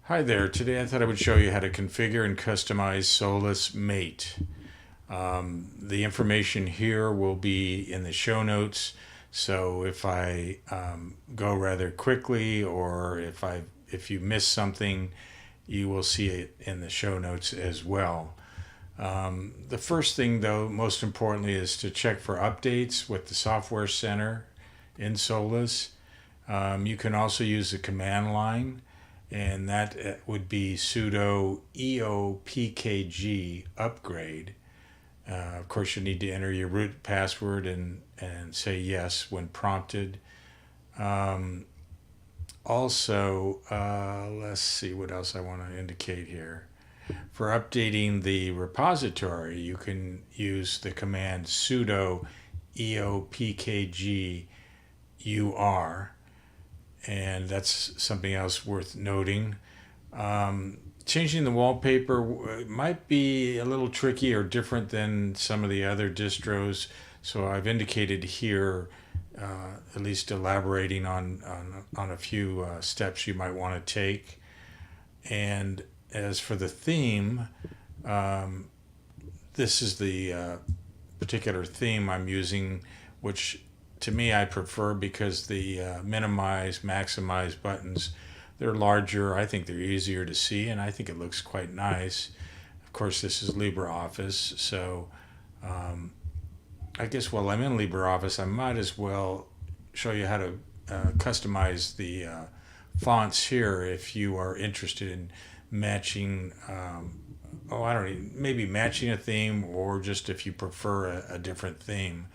Hi there. Today I thought I would show you how to configure and customize Solus MATE. The information here will be in the show notes, so if I go rather quickly or if you miss something, you will see it in the show notes as well. The first thing, though, most importantly, is to check for updates with the Software Center in Solus. You can also use the command line, and that would be sudo eopkg upgrade. Of course, you need to enter your root password and say yes when prompted. Also, let's see what else I want to indicate here. For updating the repository, you can use the command sudo eopkg ur, and that's something else worth noting. Changing the wallpaper might be a little tricky or different than some of the other distros, so I've indicated here, at least elaborating on a few steps you might want to take. And as for the theme, this is the particular theme I'm using, which to me I prefer because the minimize, maximize buttons, they're larger. I think they're easier to see, and I think it looks quite nice. Of course, this is LibreOffice, so I guess while I'm in LibreOffice, I might as well show you how to customize the fonts here if you are interested in matching. I don't know, maybe matching a theme, or just if you prefer a different theme.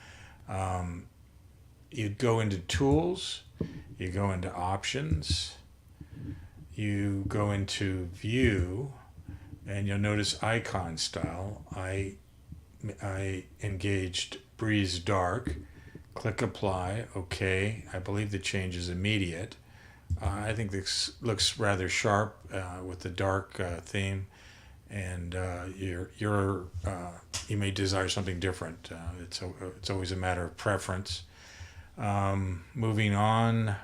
You'd go into Tools, you go into Options, you go into View, and you'll notice icon style. I engaged Breeze Dark. Click Apply. OK. I believe the change is immediate. I think this looks rather sharp with the dark theme, and you may desire something different. It's always a matter of preference. Moving on,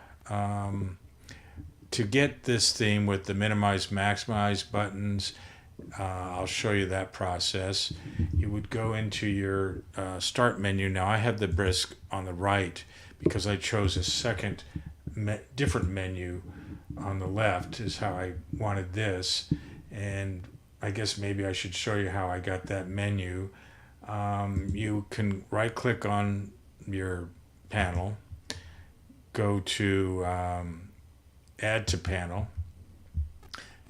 to get this theme with the minimize, maximize buttons, I'll show you that process. You would go into your start menu. Now I have the brisk on the right because I chose a second different menu on the left is how I wanted this, and I guess maybe I should show you how I got that menu. You can right click on your panel, go to add to panel,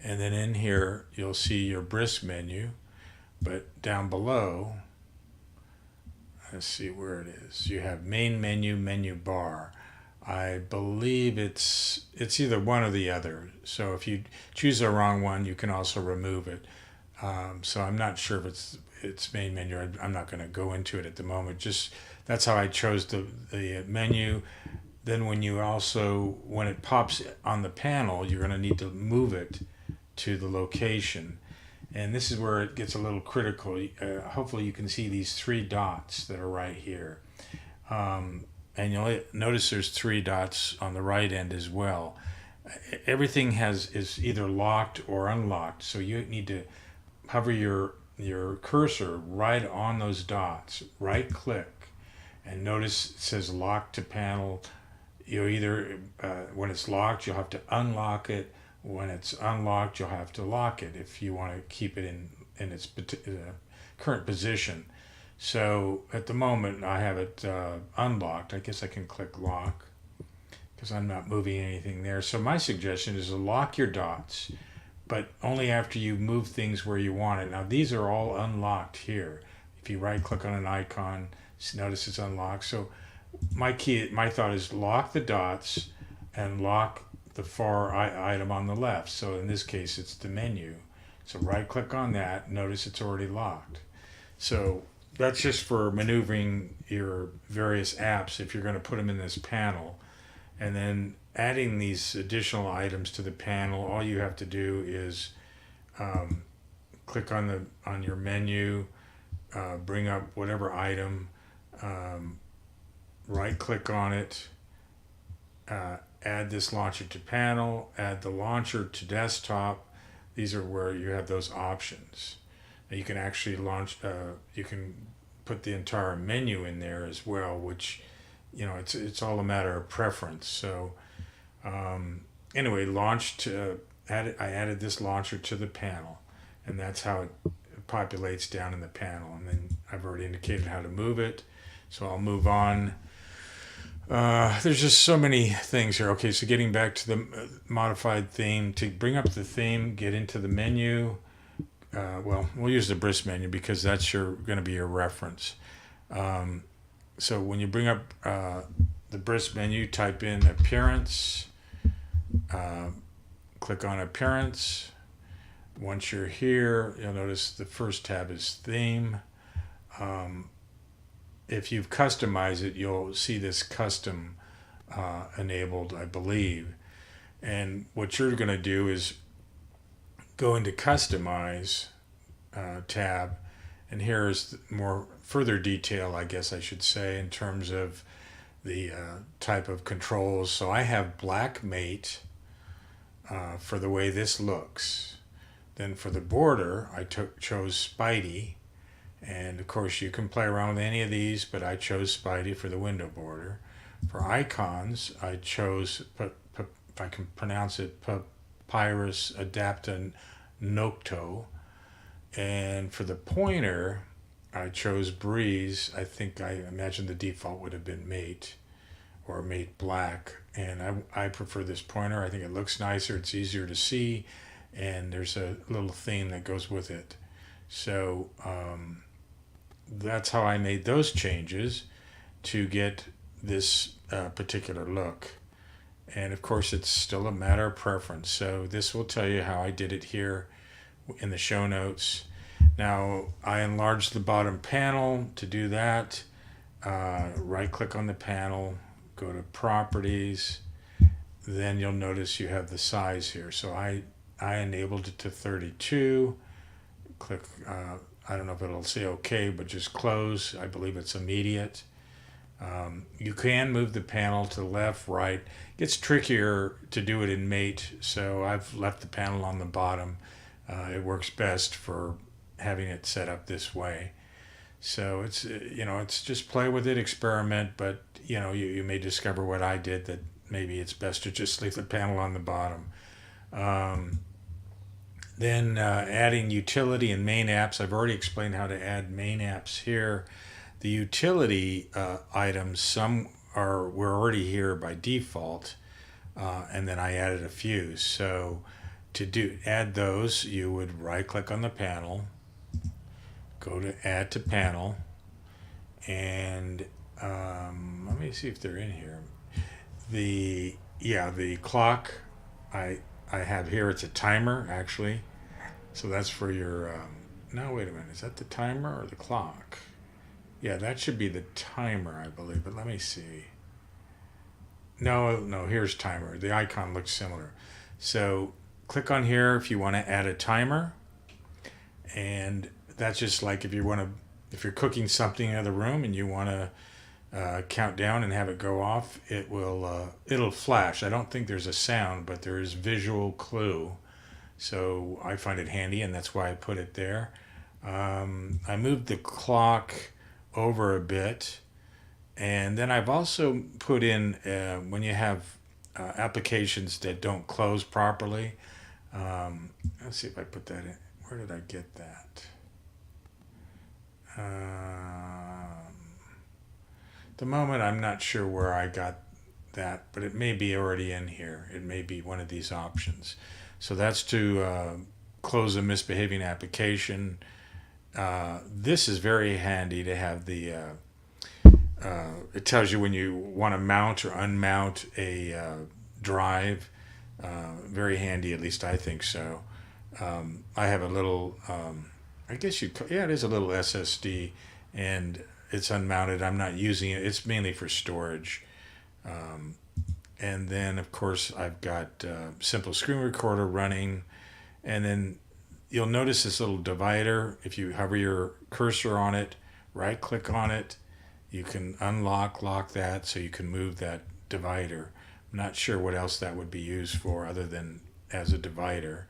and then in here you'll see your brisk menu, but down below, let's see where it is, you have main menu, menu bar. I believe it's either one or the other, so if you choose the wrong one, you can also remove it. So I'm not sure if it's main menu. I'm not going to go into it at the moment. Just that's how I chose the menu. Then when it pops on the panel, you're going to need to move it to the location, and this is where it gets a little critical. Hopefully you can see these three dots that are right here. And you'll notice there's three dots on the right end as well. Everything is either locked or unlocked, so you need to hover your cursor right on those dots, right click, and notice it says lock to panel. You either when it's locked, you'll have to unlock it. When it's unlocked, you'll have to lock it if you want to keep it in its current position. So at the moment I have it unlocked. I guess I can click lock because I'm not moving anything there. So my suggestion is to lock your dots, but only after you move things where you want it. Now these are all unlocked here. If you right click on an icon, notice it's unlocked. So my thought is lock the dots and lock the far item on the left. So in this case it's the menu. So right click on that, notice it's already locked. So that's just for maneuvering your various apps if you're going to put them in this panel. And then adding these additional items to the panel, all you have to do is click on your menu, bring up whatever item, right click on it, add this launcher to panel, add the launcher to desktop. These are where you have those options. Now you can actually launch, you can put the entire menu in there as well, which, you know, it's all a matter of preference. So anyway, I added this launcher to the panel, and that's how it populates down in the panel. And then I've already indicated how to move it, so I'll move on. There's just so many things here. Okay, so getting back to the modified theme, to bring up the theme, get into the menu. Well, we'll use the Brisk menu because that's going to be your reference. So when you bring up the Brisk menu, type in Appearance, click on Appearance. Once you're here, you'll notice the first tab is Theme. If you've customized it, you'll see this custom enabled, I believe. And what you're going to do is go into Customize tab, and here's more further detail, I guess I should say, in terms of the type of controls. So I have BlackMATE for the way this looks. Then for the border, I chose Spidey. And of course you can play around with any of these, but I chose Spidey for the window border. For icons, I chose, if I can pronounce it, Papirus-Adapta-Nokto. And for the pointer, I chose Breeze. I imagine the default would have been Mate or Mate Black. And I prefer this pointer. I think it looks nicer, it's easier to see, and there's a little theme that goes with it. So that's how I made those changes to get this particular look. And of course it's still a matter of preference. So this will tell you how I did it here in the show notes. Now I enlarged the bottom panel. To do that, right click on the panel, go to Properties, then you'll notice you have the size here. So I enabled it to 32. Click, I don't know if it'll say OK, but just close. I believe it's immediate. You can move the panel to the left, right. It gets trickier to do it in Mate, so I've left the panel on the bottom. It works best for having it set up this way. So it's just play with it, experiment, but you may discover what I did, that maybe it's best to just leave the panel on the bottom. Then adding utility and main apps. I've already explained how to add main apps here. The utility items, some were already here by default, and then I added a few. So to add those, you would right click on the panel, go to Add to Panel, and let me see if they're in here. The clock I have here, it's a timer actually, so that's for your no, wait a minute, is that the timer or the clock? Yeah, that should be the timer, I believe, but let me see. No, here's timer. The icon looks similar. So click on here if you want to add a timer, and that's just like if you're cooking something in the room and you want to count down and have it go off, it'll flash. I don't think there's a sound, but there is visual clue, so I find it handy, and that's why I put it there. I moved the clock over a bit, and then I've also put in when you have applications that don't close properly. Let's see if I put that in. Where did I get that? The moment I'm not sure where I got that, but it may be already in here. It may be one of these options. So that's to close a misbehaving application. This is very handy to have the it tells you when you want to mount or unmount a drive. Very handy, at least I think so. I have a little it is a little SSD, and it's unmounted. I'm not using it. It's mainly for storage. And then of course I've got simple screen recorder running, and then you'll notice this little divider. If you hover your cursor on it, right click on it, you can lock that, so you can move that divider. I'm not sure what else that would be used for other than as a divider.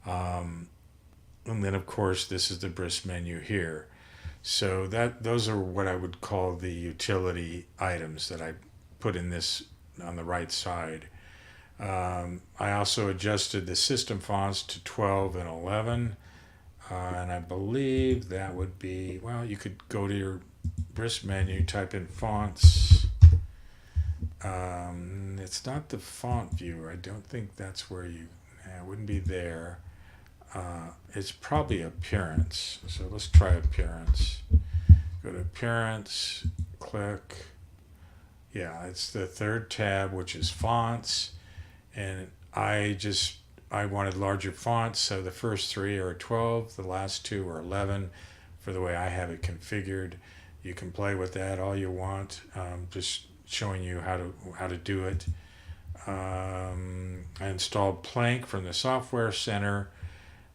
And then of course this is the brisk menu here. So those are what I would call the utility items that I put in this on the right side. I also adjusted the system fonts to 12 and 11. And I believe that would be, well, you could go to your brisk menu, type in fonts. It's not the font viewer. I don't think that's where it wouldn't be there. It's probably appearance. So let's try appearance. Go to appearance, click. Yeah, it's the third tab, which is fonts. And I wanted larger fonts, so the first three are 12, the last two are 11 for the way I have it configured. You can play with that all you want, just showing you how to do it. I installed Plank from the Software Center.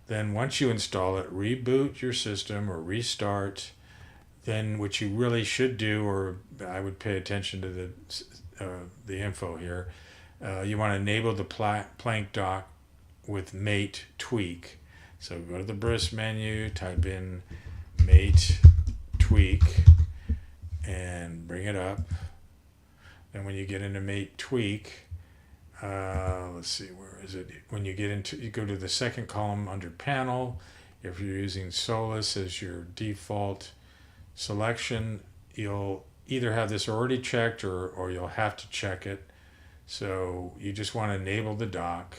Then once you install it, reboot your system or restart. Then what you really should do, or I would pay attention to the info here, you want to enable the Plank dock with mate tweak. So go to the brisk menu, type in mate tweak, and bring it up. And when you get into mate tweak, let's see, where is it? When you go to the second column under panel. If you're using Solus as your default selection, you'll either have this already checked or you'll have to check it. So you just want to enable the dock.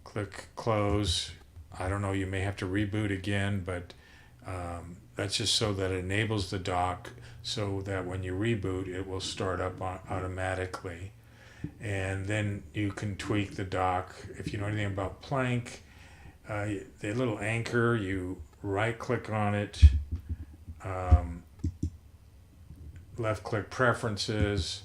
Click close. I don't know, you may have to reboot again, but that's just so that it enables the dock so that when you reboot, it will start up automatically. And then you can tweak the dock. If you know anything about Plank, the little anchor, you right click on it, left click preferences.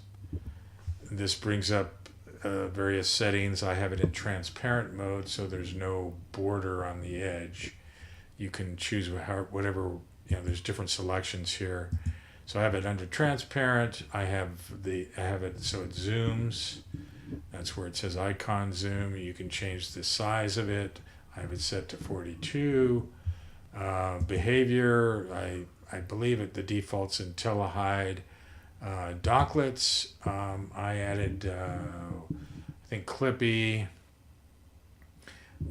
This brings up various settings. I have it in transparent mode, so there's no border on the edge. You can choose whatever, there's different selections here. So I have it under transparent. I have it so it zooms. That's where it says icon zoom. You can change the size of it. I have it set to 42. Behavior, I believe the default's in telehide. Docklets, I added, I think Clippy.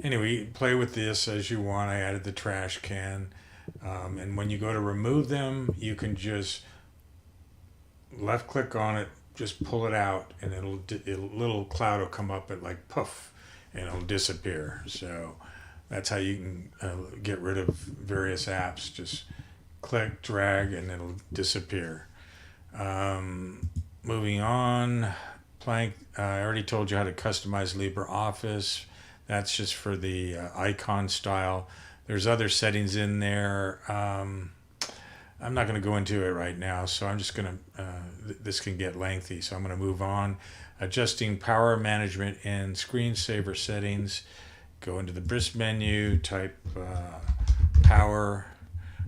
Anyway, play with this as you want. I added the trash can. And when you go to remove them, you can just left click on it, just pull it out, and a little cloud will come up and like poof, and it'll disappear. So that's how you can get rid of various apps. Just click, drag, and it'll disappear. Moving on, Plank, I already told you how to customize LibreOffice. That's just for the icon style. There's other settings in there. I'm not going to go into it right now, so I'm just going to, this can get lengthy, so I'm going to move on. Adjusting power management and screensaver settings. Go into the brisk menu, type power,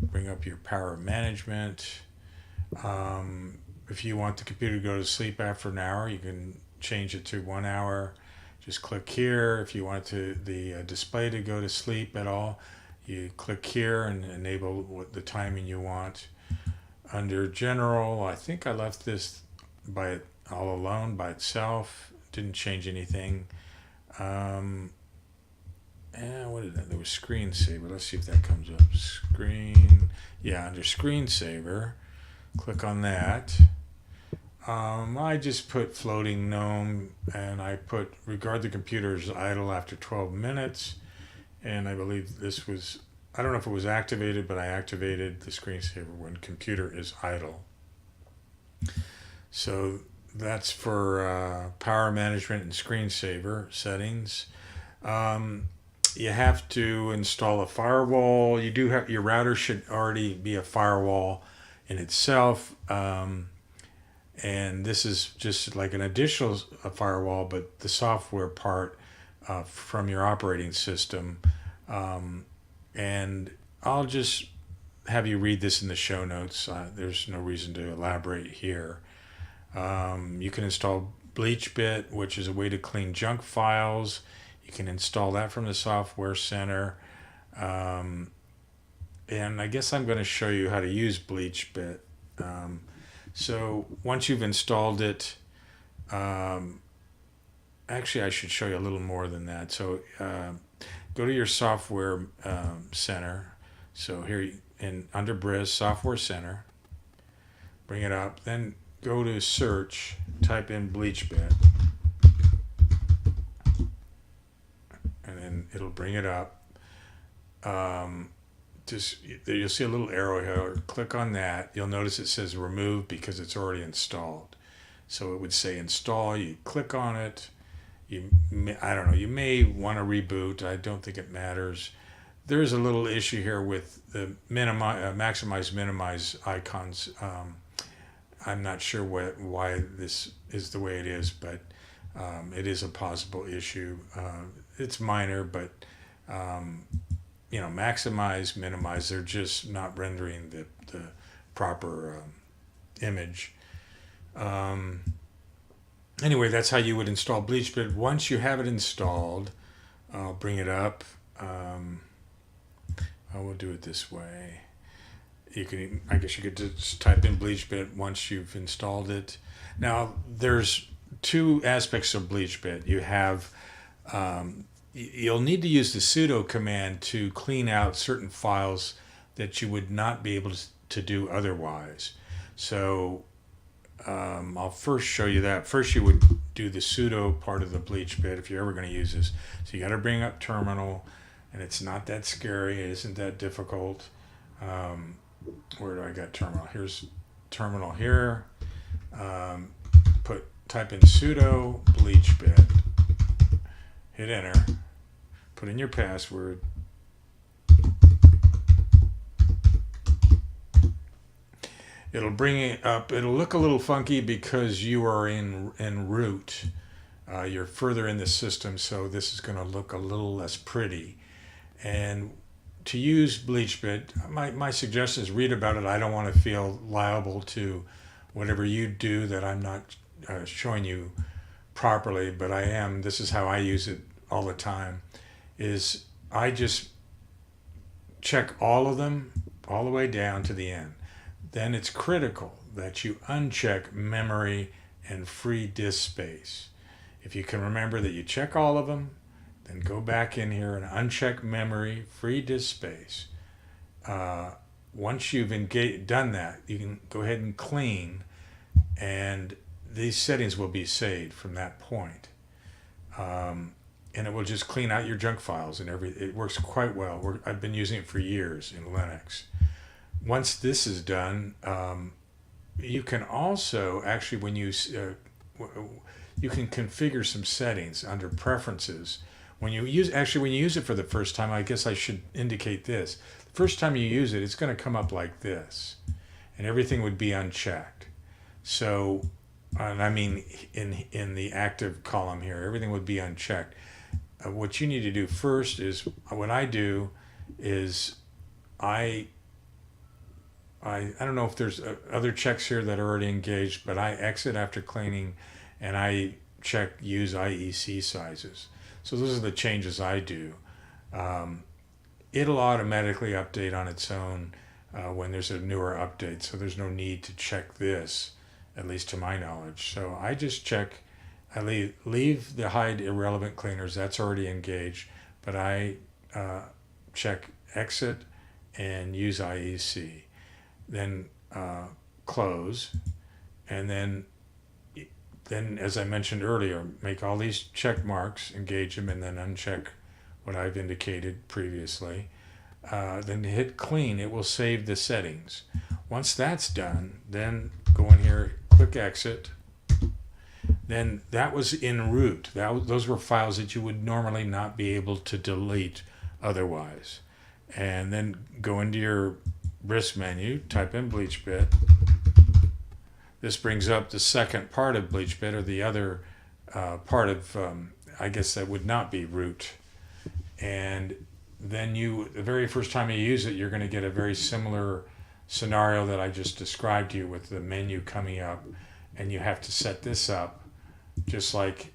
bring up your power management. If you want the computer to go to sleep after an hour, you can change it to 1 hour. Just click here. If you want the display to go to sleep at all, you click here and enable the timing you want. Under general, I think I left this all alone by itself. Didn't change anything. And what is that? There was screensaver. Let's see if that comes up. Under screensaver, click on that. I just put floating gnome, and I put regard the computer as idle after 12 minutes. And I believe this was, I don't know if it was activated, but I activated the screensaver when computer is idle. So that's for power management and screensaver settings. You have to install a firewall. You do have, your router should already be a firewall in itself. And this is just like an additional firewall, but the software part from your operating system. And I'll just have you read this in the show notes. There's no reason to elaborate here. You can install Bleach bit, which is a way to clean junk files. You can install that from the Software Center. And I guess I'm going to show you how to use Bleach bit. So once you've installed it, actually I should show you a little more than that. So go to your Software Center. So here under BRIS, Software Center, bring it up, then go to search, type in Bleach bit, and then it'll bring it up. You'll see a little arrow here, click on that. You'll notice it says remove because it's already installed. So it would say install, you click on it. I don't know, you may want to reboot. I don't think it matters. There's a little issue here with the maximize, minimize icons. I'm not sure why this is the way it is, but it is a possible issue. It's minor, but maximize, minimize, they're just not rendering the proper image. Anyway, that's how you would install Bleach. But once you have it installed, I'll bring it up. I will do it this way. I guess you could just type in Bleach bit once you've installed it. Now, there's two aspects of Bleach bit. You have, you'll need to use the sudo command to clean out certain files that you would not be able to do otherwise. So I'll first show you that. First, you would do the sudo part of the Bleach bit if you're ever going to use this. So you got to bring up terminal, and it's not that scary. It isn't that difficult. Where do I got terminal? Here's terminal here. Type in sudo Bleach bit. Hit enter. Put in your password. It'll bring it up. It'll look a little funky because you are in root. You're further in the system, so this is going to look a little less pretty. And to use Bleach bit, my suggestion is read about it. I don't want to feel liable to whatever you do that I'm not showing you properly, but I am. This is how I use it all the time. Is I just check all of them all the way down to the end. Then it's critical that you uncheck memory and free disk space. If you can remember that you check all of them, then go back in here and uncheck memory, free disk space. Once you've done that, you can go ahead and clean, and these settings will be saved from that point. And it will just clean out your junk files and it works quite well. I've been using it for years in Linux. Once this is done, you can also actually, when you can configure some settings under preferences. When you use it for the first time, I guess I should indicate this. The first time you use it, it's going to come up like this, and everything would be unchecked. So, and I mean in the active column here, everything would be unchecked. What you need to do first is, what I do is I don't know if there's other checks here that are already engaged, but I exit after cleaning, and I check use IEC sizes. So those are the changes I do. It'll automatically update on its own when there's a newer update, so there's no need to check this, at least to my knowledge. So I just check, I leave the hide irrelevant cleaners, that's already engaged, but I check exit and use IEC. Then close, and then as I mentioned earlier, make all these check marks, engage them, and then uncheck what I've indicated previously. Then hit clean. It will save the settings. Once that's done, then go in here, click exit. Then that was in root. Those were files that you would normally not be able to delete otherwise. And then go into your BRIS menu, type in Bleach bit. This brings up the second part of Bleach bit, or the other part of, I guess that would not be root. And then the very first time you use it, you're going to get a very similar scenario that I just described to you with the menu coming up, and you have to set this up just like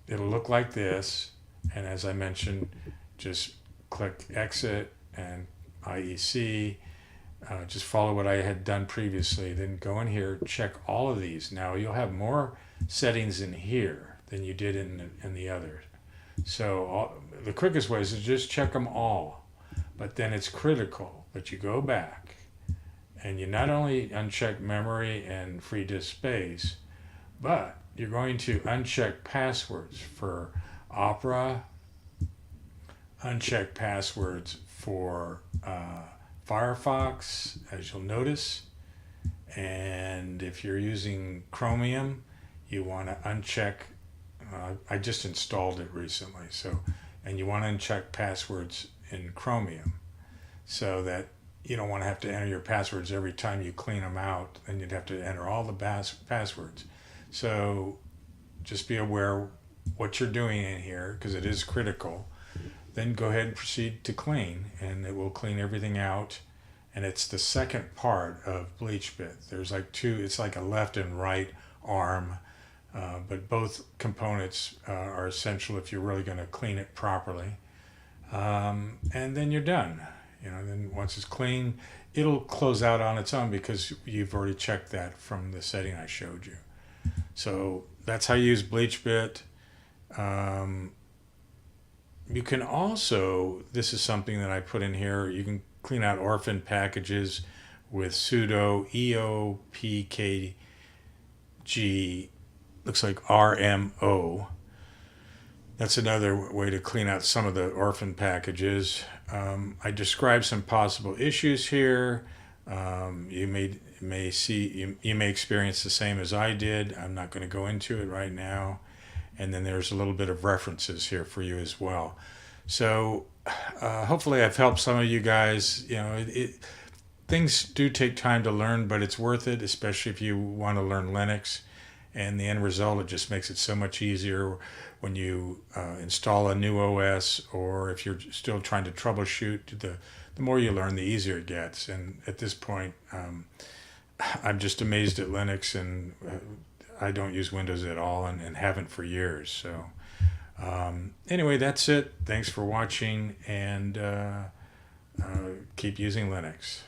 it'll look like this. And as I mentioned, just click exit and IEC. Just follow what I had done previously. Then go in here, check all of these. Now you'll have more settings in here than you did in the others. So the quickest way is to just check them all. But then it's critical that you go back and you not only uncheck memory and free disk space, but you're going to uncheck passwords for Opera, uncheck passwords for Firefox, as you'll notice. And if you're using Chromium, you want to uncheck, I just installed it recently, and you want to uncheck passwords in Chromium so that you don't want to have to enter your passwords every time you clean them out, and you'd have to enter all the passwords. So just be aware what you're doing in here, because it is critical. Then go ahead and proceed to clean, and it will clean everything out. And it's the second part of Bleach bit. There's like two, it's like a left and right arm, but both components are essential if you're really going to clean it properly. And then you're done. Then once it's clean, it'll close out on its own because you've already checked that from the setting I showed you. So that's how you use Bleach bit. You can also, this is something that I put in here, you can clean out orphan packages with sudo eopkg, looks like RMO. That's another way to clean out some of the orphan packages. I described some possible issues here. You may see, you may experience the same as I did. I'm not going to go into it right now. And then there's a little bit of references here for you as well. So hopefully I've helped some of you guys. Things do take time to learn, but it's worth it, especially if you want to learn Linux. And the end result, it just makes it so much easier when you install a new OS, or if you're still trying to troubleshoot. The more you learn, the easier it gets. And at this point, I'm just amazed at Linux, and I don't use Windows at all, and haven't for years. So anyway, that's it. Thanks for watching, and keep using Linux.